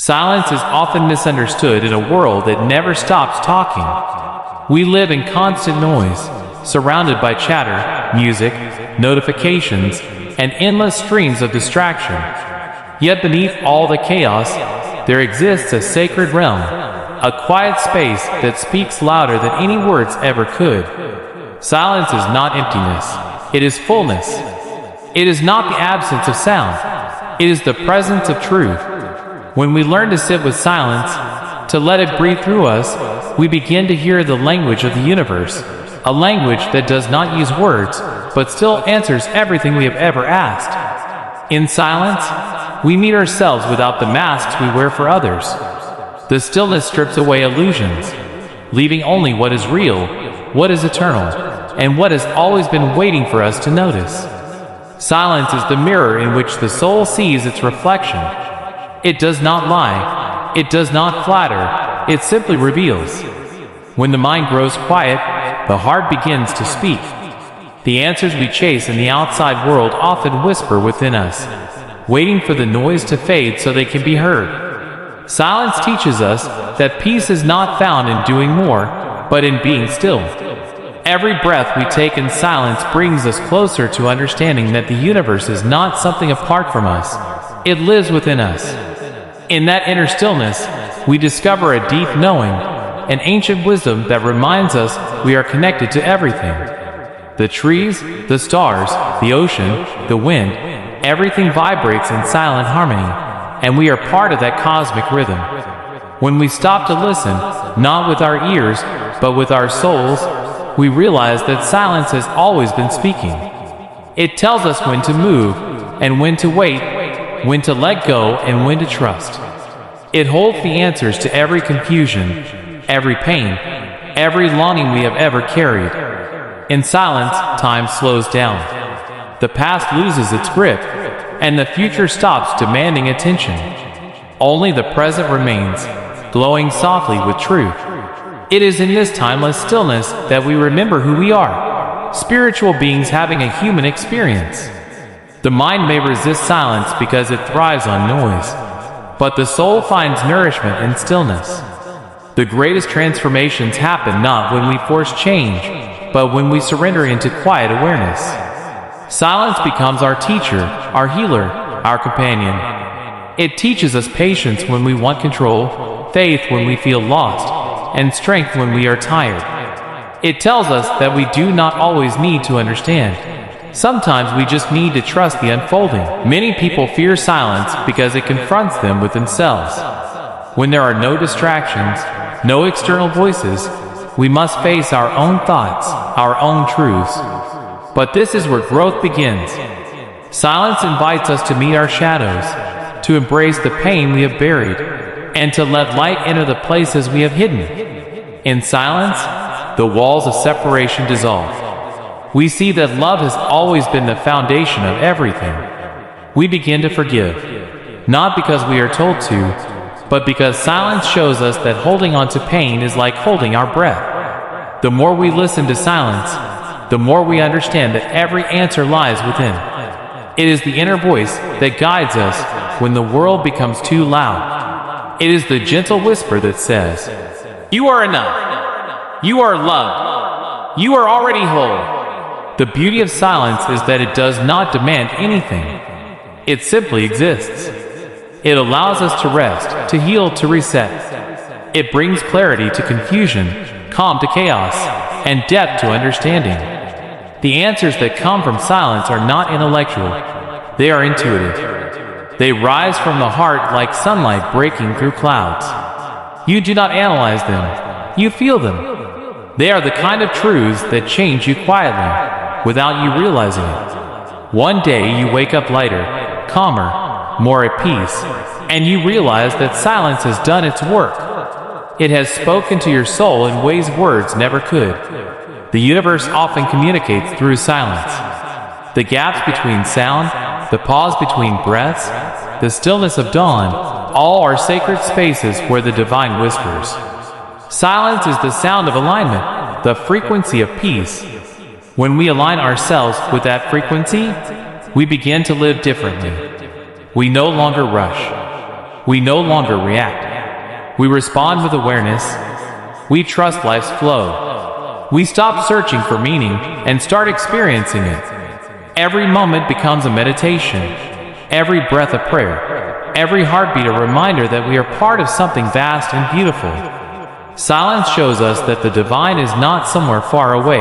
Silence is often misunderstood in a world that never stops talking. We live in constant noise, surrounded by chatter, music, notifications, and endless streams of distraction. Yet beneath all the chaos, there exists a sacred realm, a quiet space that speaks louder than any words ever could. Silence is not emptiness, it is fullness. It is not the absence of sound, it is the presence of truth. When we learn to sit with silence, to let it breathe through us, we begin to hear the language of the universe, a language that does not use words, but still answers everything we have ever asked. In silence, we meet ourselves without the masks we wear for others. The stillness strips away illusions, leaving only what is real, what is eternal, and what has always been waiting for us to notice. Silence is the mirror in which the soul sees its reflection. It does not lie, it does not flatter, it simply reveals. When the mind grows quiet, the heart begins to speak. The answers we chase in the outside world often whisper within us, waiting for the noise to fade so they can be heard. Silence teaches us that peace is not found in doing more, but in being still. Every breath we take in silence brings us closer to understanding that the universe is not something apart from us. It lives within us. In that inner stillness, we discover a deep knowing, an ancient wisdom that reminds us we are connected to everything. The trees, the stars, the ocean, the wind, everything vibrates in silent harmony, and we are part of that cosmic rhythm. When we stop to listen, not with our ears, but with our souls, we realize that silence has always been speaking. It tells us when to move and when to wait, when to let go and when to trust. It holds the answers to every confusion, every pain, every longing we have ever carried. In silence, time slows down. The past loses its grip, and the future stops demanding attention. Only the present remains, glowing softly with truth. It is in this timeless stillness that we remember who we are, spiritual beings having a human experience. The mind may resist silence because it thrives on noise, but the soul finds nourishment in stillness. The greatest transformations happen not when we force change, but when we surrender into quiet awareness. Silence becomes our teacher, our healer, our companion. It teaches us patience when we want control, faith when we feel lost, and strength when we are tired. It tells us that we do not always need to understand. Sometimes we just need to trust the unfolding. Many people fear silence because it confronts them with themselves. When there are no distractions, no external voices, we must face our own thoughts, our own truths. But this is where growth begins. Silence invites us to meet our shadows, to embrace the pain we have buried, and to let light enter the places we have hidden. In silence, the walls of separation dissolve. We see that love has always been the foundation of everything. We begin to forgive, not because we are told to, but because silence shows us that holding on to pain is like holding our breath. The more we listen to silence, the more we understand that every answer lies within. It is the inner voice that guides us when the world becomes too loud. It is the gentle whisper that says, "You are enough. You are loved. You are already whole." The beauty of silence is that it does not demand anything. It simply exists. It allows us to rest, to heal, to reset. It brings clarity to confusion, calm to chaos, and depth to understanding. The answers that come from silence are not intellectual. They are intuitive. They rise from the heart like sunlight breaking through clouds. You do not analyze them. You feel them. They are the kind of truths that change you quietly, without you realizing it. One day you wake up lighter, calmer, more at peace, and you realize that silence has done its work. It has spoken to your soul in ways words never could. The universe often communicates through silence. The gaps between sound, the pause between breaths, the stillness of dawn, all are sacred spaces where the divine whispers. Silence is the sound of alignment, the frequency of peace. When we align ourselves with that frequency, we begin to live differently. We no longer rush. We no longer react. We respond with awareness. We trust life's flow. We stop searching for meaning and start experiencing it. Every moment becomes a meditation. Every breath a prayer. Every heartbeat a reminder that we are part of something vast and beautiful. Silence shows us that the divine is not somewhere far away.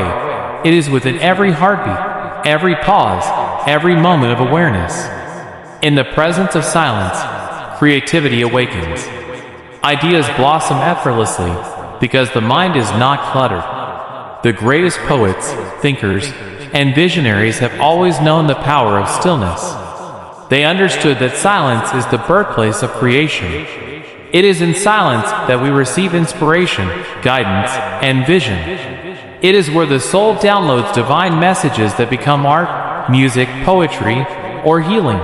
It is within every heartbeat, every pause, every moment of awareness. In the presence of silence, creativity awakens. Ideas blossom effortlessly because the mind is not cluttered. The greatest poets, thinkers, and visionaries have always known the power of stillness. They understood that silence is the birthplace of creation. It is in silence that we receive inspiration, guidance, and vision. It is where the soul downloads divine messages that become art, music, poetry, or healing.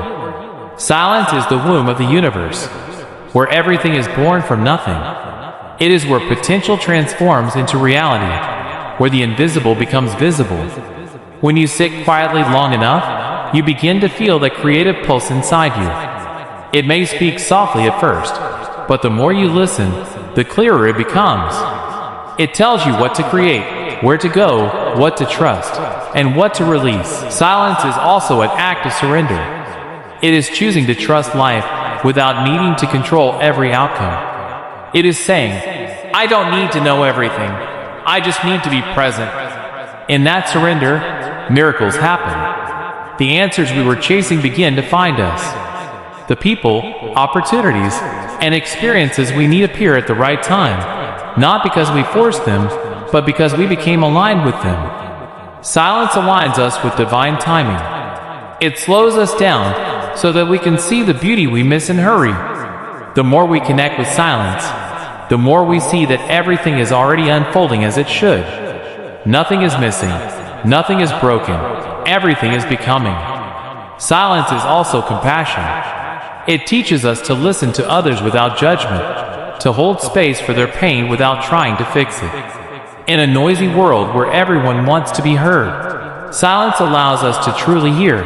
Silence is the womb of the universe, where everything is born from nothing. It is where potential transforms into reality, where the invisible becomes visible. When you sit quietly long enough, you begin to feel the creative pulse inside you. It may speak softly at first, but the more you listen, the clearer it becomes. It tells you what to create, where to go, what to trust, and what to release. Silence is also an act of surrender. It is choosing to trust life without needing to control every outcome. It is saying, I don't need to know everything. I just need to be present. In that surrender, miracles happen. The answers we were chasing begin to find us. The people, opportunities, and experiences we need appear at the right time, not because we forced them, but because we became aligned with them. Silence aligns us with divine timing. It slows us down so that we can see the beauty we miss in hurry. The more we connect with silence, the more we see that everything is already unfolding as it should. Nothing is missing, nothing is broken, everything is becoming. Silence is also compassion. It teaches us to listen to others without judgment, to hold space for their pain without trying to fix it. In a noisy world where everyone wants to be heard, silence allows us to truly hear.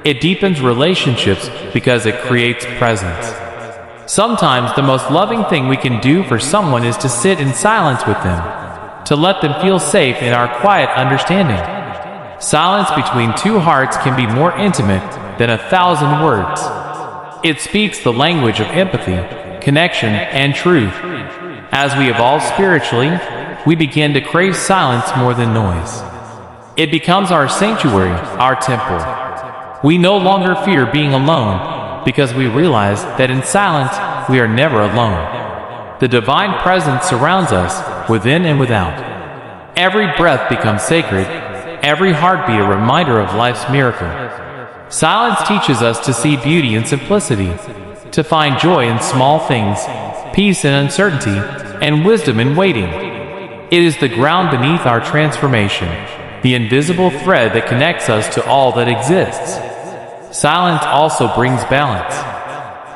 It deepens relationships because it creates presence. Sometimes the most loving thing we can do for someone is to sit in silence with them, to let them feel safe in our quiet understanding. Silence between two hearts can be more intimate than 1,000 words. It speaks the language of empathy, connection, and truth. As we evolve spiritually, we begin to crave silence more than noise. It becomes our sanctuary, our temple. We no longer fear being alone because we realize that in silence we are never alone. The divine presence surrounds us within and without. Every breath becomes sacred, every heartbeat a reminder of life's miracle. Silence teaches us to see beauty in simplicity, to find joy in small things, peace in uncertainty, and wisdom in waiting. It is the ground beneath our transformation, the invisible thread that connects us to all that exists. Silence also brings balance.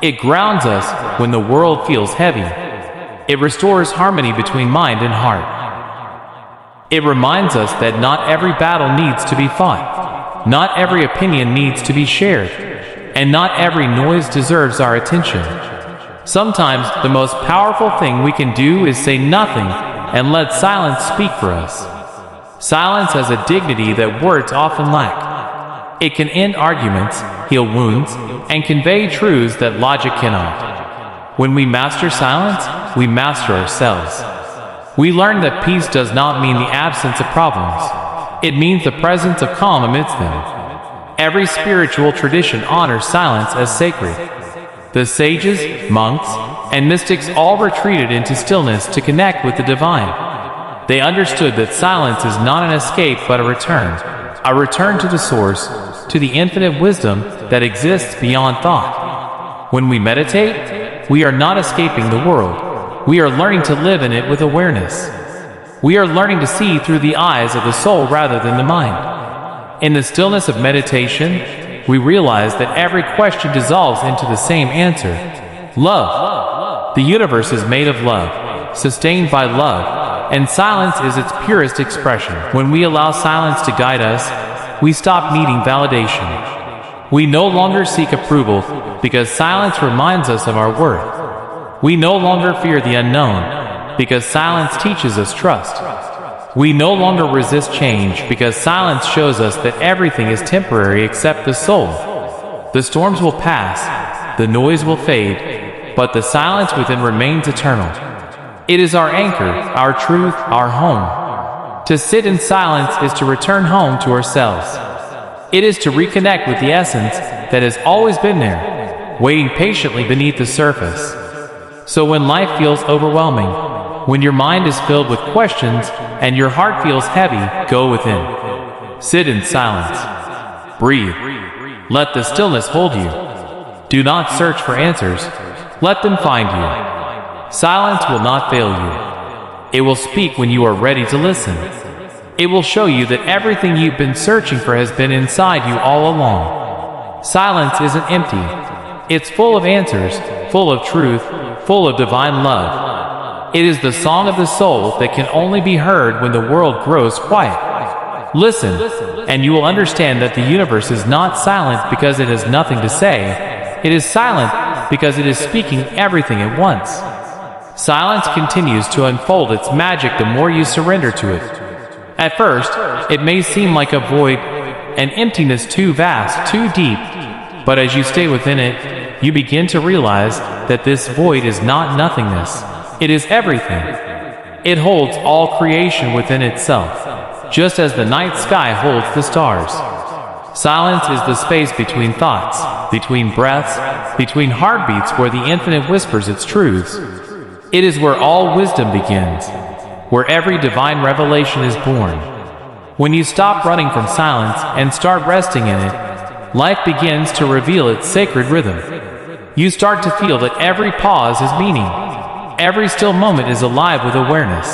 It grounds us when the world feels heavy. It restores harmony between mind and heart. It reminds us that not every battle needs to be fought. Not every opinion needs to be shared, and not every noise deserves our attention. Sometimes the most powerful thing we can do is say nothing and let silence speak for us. Silence has a dignity that words often lack. It can end arguments, heal wounds, and convey truths that logic cannot. When we master silence, we master ourselves. We learn that peace does not mean the absence of problems. It means the presence of calm amidst them. Every spiritual tradition honors silence as sacred. The sages, monks, and mystics all retreated into stillness to connect with the divine. They understood that silence is not an escape but a return to the source, to the infinite wisdom that exists beyond thought. When we meditate, we are not escaping the world. We are learning to live in it with awareness. We are learning to see through the eyes of the soul rather than the mind. In the stillness of meditation, we realize that every question dissolves into the same answer: love. The universe is made of love, sustained by love, and silence is its purest expression. When we allow silence to guide us, we stop needing validation. We no longer seek approval because silence reminds us of our worth. We no longer fear the unknown because silence teaches us trust. We no longer resist change because silence shows us that everything is temporary except the soul. The storms will pass, the noise will fade, but the silence within remains eternal. It is our anchor, our truth, our home. To sit in silence is to return home to ourselves. It is to reconnect with the essence that has always been there, waiting patiently beneath the surface. So when life feels overwhelming, when your mind is filled with questions and your heart feels heavy, go within. Sit in silence. Breathe. Let the stillness hold you. Do not search for answers. Let them find you. Silence will not fail you. It will speak when you are ready to listen. It will show you that everything you've been searching for has been inside you all along. Silence isn't empty. It's full of answers, full of truth, full of divine love. It is the song of the soul that can only be heard when the world grows quiet. Listen, and you will understand that the universe is not silent because it has nothing to say. It is silent because it is speaking everything at once. Silence continues to unfold its magic the more you surrender to it. At first, it may seem like a void, an emptiness too vast, too deep, but as you stay within it, you begin to realize that this void is not nothingness. It is everything. It holds all creation within itself, just as the night sky holds the stars. Silence is the space between thoughts, between breaths, between heartbeats where the infinite whispers its truths. It is where all wisdom begins, where every divine revelation is born. When you stop running from silence and start resting in it, life begins to reveal its sacred rhythm. You start to feel that every pause has meaning. Every still moment is alive with awareness.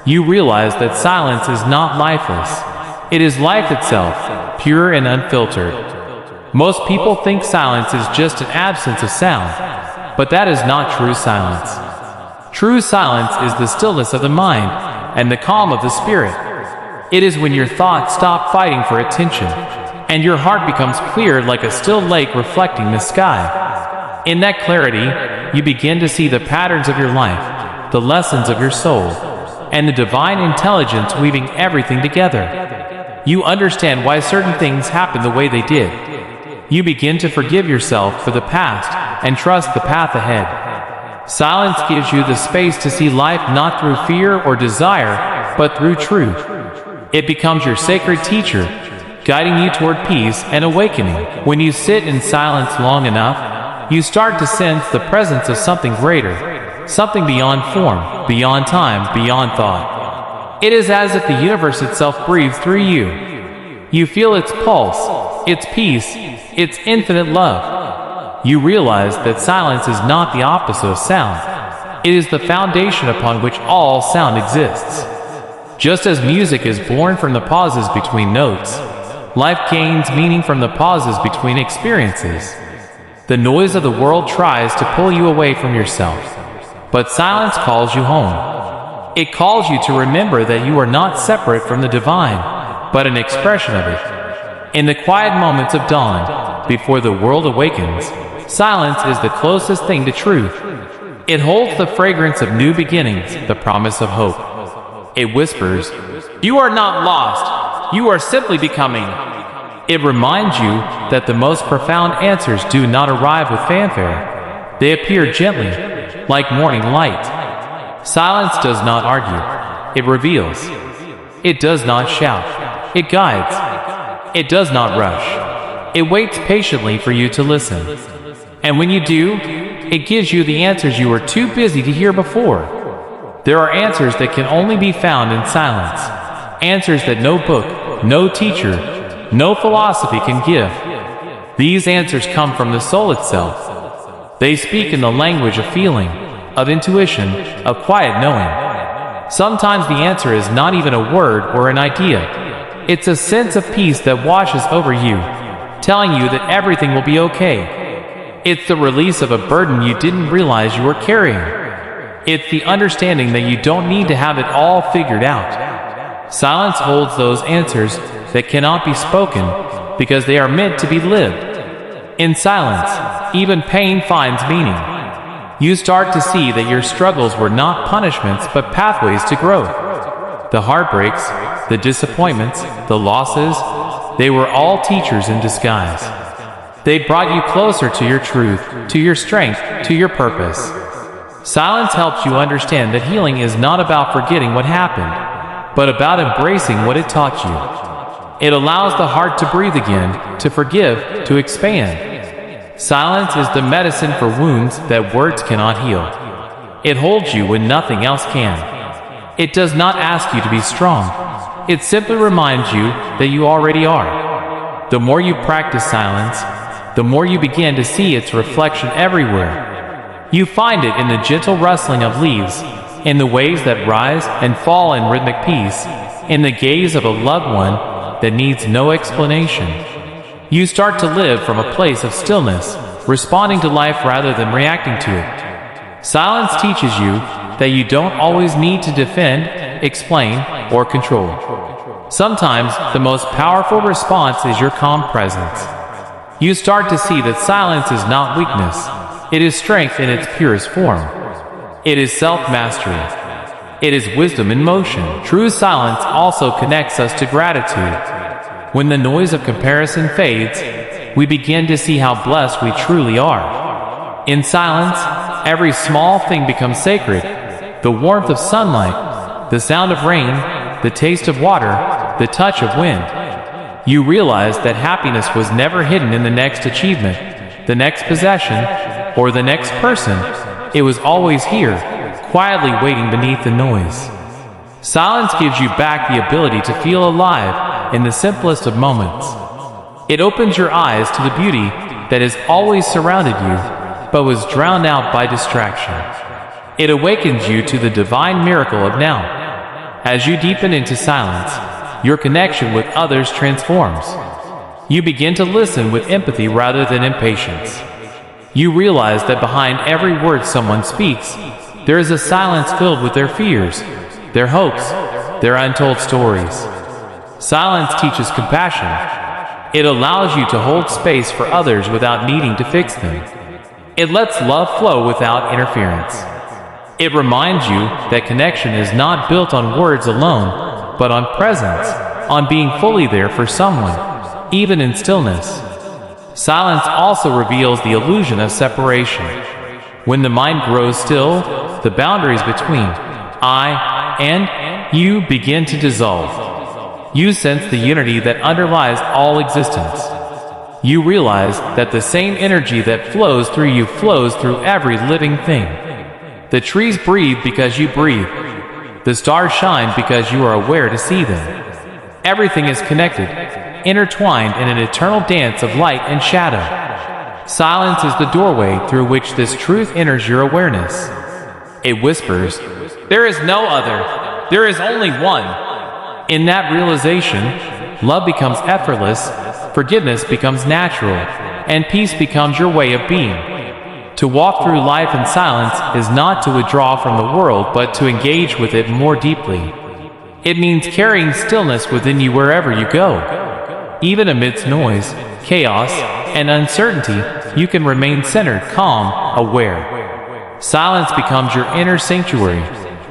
You realize that silence is not lifeless. It is life itself, pure and unfiltered. Most people think silence is just an absence of sound, but that is not true silence. True silence is the stillness of the mind and the calm of the spirit. It is when your thoughts stop fighting for attention and your heart becomes clear like a still lake reflecting the sky. In that clarity, you begin to see the patterns of your life, the lessons of your soul, and the divine intelligence weaving everything together. You understand why certain things happen the way they did. You begin to forgive yourself for the past and trust the path ahead. Silence gives you the space to see life not through fear or desire, but through truth. It becomes your sacred teacher, guiding you toward peace and awakening. When you sit in silence long enough, you start to sense the presence of something greater, something beyond form, beyond time, beyond thought. It is as if the universe itself breathes through you. You feel its pulse, its peace, its infinite love. You realize that silence is not the opposite of sound. It is the foundation upon which all sound exists. Just as music is born from the pauses between notes, life gains meaning from the pauses between experiences. The noise of the world tries to pull you away from yourself, but silence calls you home. It calls you to remember that you are not separate from the divine, but an expression of it. In the quiet moments of dawn, before the world awakens, silence is the closest thing to truth. It holds the fragrance of new beginnings, the promise of hope. It whispers, "You are not lost, you are simply becoming." It reminds you that the most profound answers do not arrive with fanfare. They appear gently, like morning light. Silence does not argue, it reveals. It does not shout, it guides. It does not rush. It waits patiently for you to listen. And when you do, it gives you the answers you were too busy to hear before. There are answers that can only be found in silence. Answers that no book, no teacher, no philosophy can give. These answers come from the soul itself. They speak in the language of feeling, of intuition, of quiet knowing. Sometimes the answer is not even a word or an idea. It's a sense of peace that washes over you, telling you that everything will be okay. It's the release of a burden you didn't realize you were carrying. It's the understanding that you don't need to have it all figured out. Silence holds those answers that cannot be spoken because they are meant to be lived. In silence, even pain finds meaning. You start to see that your struggles were not punishments but pathways to growth. The heartbreaks, the disappointments, the losses, they were all teachers in disguise. They brought you closer to your truth, to your strength, to your purpose. Silence helps you understand that healing is not about forgetting what happened, but about embracing what it taught you. It allows the heart to breathe again, to forgive, to expand. Silence is the medicine for wounds that words cannot heal. It holds you when nothing else can. It does not ask you to be strong. It simply reminds you that you already are. The more you practice silence, the more you begin to see its reflection everywhere. You find it in the gentle rustling of leaves, in the waves that rise and fall in rhythmic peace, in the gaze of a loved one that needs no explanation. You start to live from a place of stillness, responding to life rather than reacting to it. Silence teaches you that you don't always need to defend, explain, or control. Sometimes the most powerful response is your calm presence. You start to see that silence is not weakness. It is strength in its purest form. It is self-mastery. It is wisdom in motion. True silence also connects us to gratitude. When the noise of comparison fades, we begin to see how blessed we truly are. In silence, every small thing becomes sacred. The warmth of sunlight, the sound of rain, the taste of water, the touch of wind. You realize that happiness was never hidden in the next achievement, the next possession, or the next person. It was always here, quietly waiting beneath the noise. Silence gives you back the ability to feel alive in the simplest of moments. It opens your eyes to the beauty that has always surrounded you, but was drowned out by distraction. It awakens you to the divine miracle of now. As you deepen into silence, your connection with others transforms. You begin to listen with empathy rather than impatience. You realize that behind every word someone speaks, there is a silence filled with their fears, their hopes, their untold stories. Silence teaches compassion. It allows you to hold space for others without needing to fix them. It lets love flow without interference. It reminds you that connection is not built on words alone, but on presence, on being fully there for someone, even in stillness. Silence also reveals the illusion of separation. When the mind grows still, the boundaries between I and you begin to dissolve. You sense the unity that underlies all existence. You realize that the same energy that flows through you flows through every living thing. The trees breathe because you breathe. The stars shine because you are aware to see them. Everything is connected, intertwined in an eternal dance of light and shadow. Silence is the doorway through which this truth enters your awareness. It whispers, "There is no other. There is only one." In that realization, love becomes effortless, forgiveness becomes natural, and peace becomes your way of being. To walk through life in silence is not to withdraw from the world but to engage with it more deeply. It means carrying stillness within you wherever you go. Even amidst noise, chaos, and uncertainty, you can remain centered, calm, aware. Silence becomes your inner sanctuary,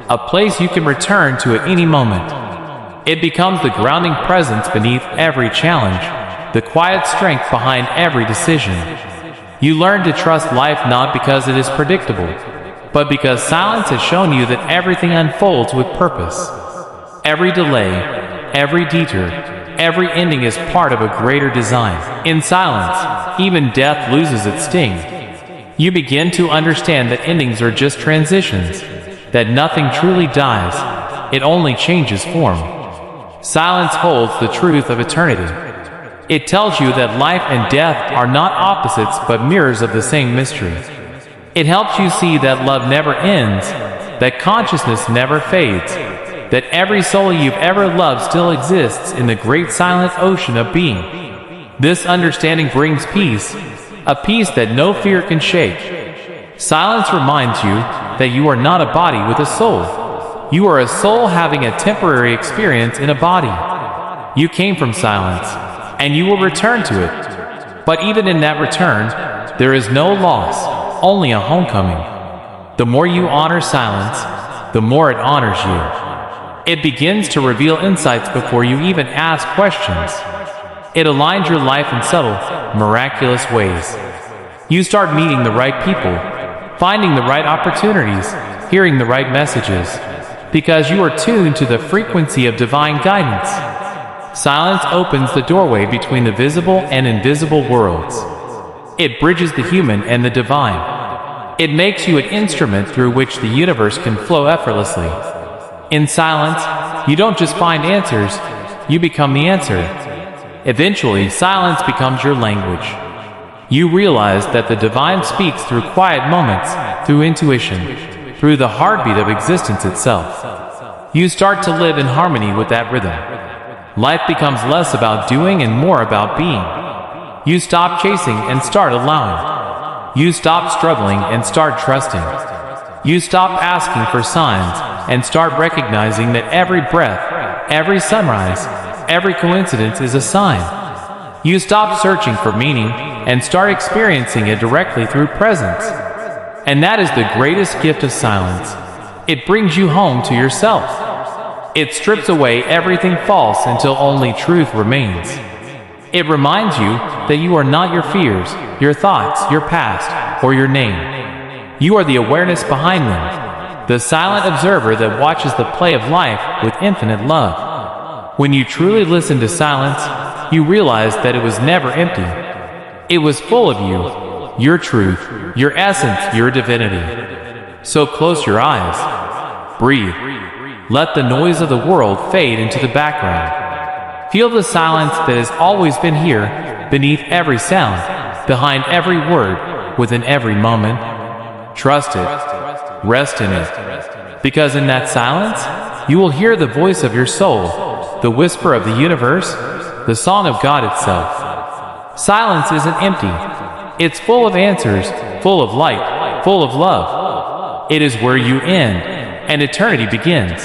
a place you can return to at any moment. It becomes the grounding presence beneath every challenge, the quiet strength behind every decision. You learn to trust life not because it is predictable, but because silence has shown you that everything unfolds with purpose. Every delay, every detour, every ending is part of a greater design. In silence, even death loses its sting. You begin to understand that endings are just transitions, that nothing truly dies, it only changes form. Silence holds the truth of eternity. It tells you that life and death are not opposites but mirrors of the same mystery. It helps you see that love never ends, that consciousness never fades, that every soul you've ever loved still exists in the great silent ocean of being. This understanding brings peace, a peace that no fear can shake. Silence reminds you that you are not a body with a soul. You are a soul having a temporary experience in a body. You came from silence, and you will return to it. But even in that return, there is no loss, only a homecoming. The more you honor silence, the more it honors you. It begins to reveal insights before you even ask questions. It aligns your life in subtle, miraculous ways. You start meeting the right people, finding the right opportunities, hearing the right messages, because you are tuned to the frequency of divine guidance. Silence opens the doorway between the visible and invisible worlds. It bridges the human and the divine. It makes you an instrument through which the universe can flow effortlessly. In silence, you don't just find answers, you become the answer. Eventually, silence becomes your language. You realize that the divine speaks through quiet moments, through intuition, through the heartbeat of existence itself. You start to live in harmony with that rhythm. Life becomes less about doing and more about being. You stop chasing and start allowing. You stop struggling and start trusting. You stop asking for signs and start recognizing that every breath, every sunrise, every coincidence is a sign. You stop searching for meaning and start experiencing it directly through presence. And that is the greatest gift of silence. It brings you home to yourself. It strips away everything false until only truth remains. It reminds you that you are not your fears, your thoughts, your past, or your name. You are the awareness behind them, the silent observer that watches the play of life with infinite love. When you truly listen to silence, you realize that it was never empty. It was full of you, your truth, your essence, your divinity. So close your eyes. Breathe. Let the noise of the world fade into the background. Feel the silence that has always been here, beneath every sound, behind every word, within every moment. Trust it. Rest in it. Because in that silence, you will hear the voice of your soul, the whisper of the universe, the song of God itself. Silence isn't empty. It's full of answers, full of light, full of love. It is where you end and eternity begins.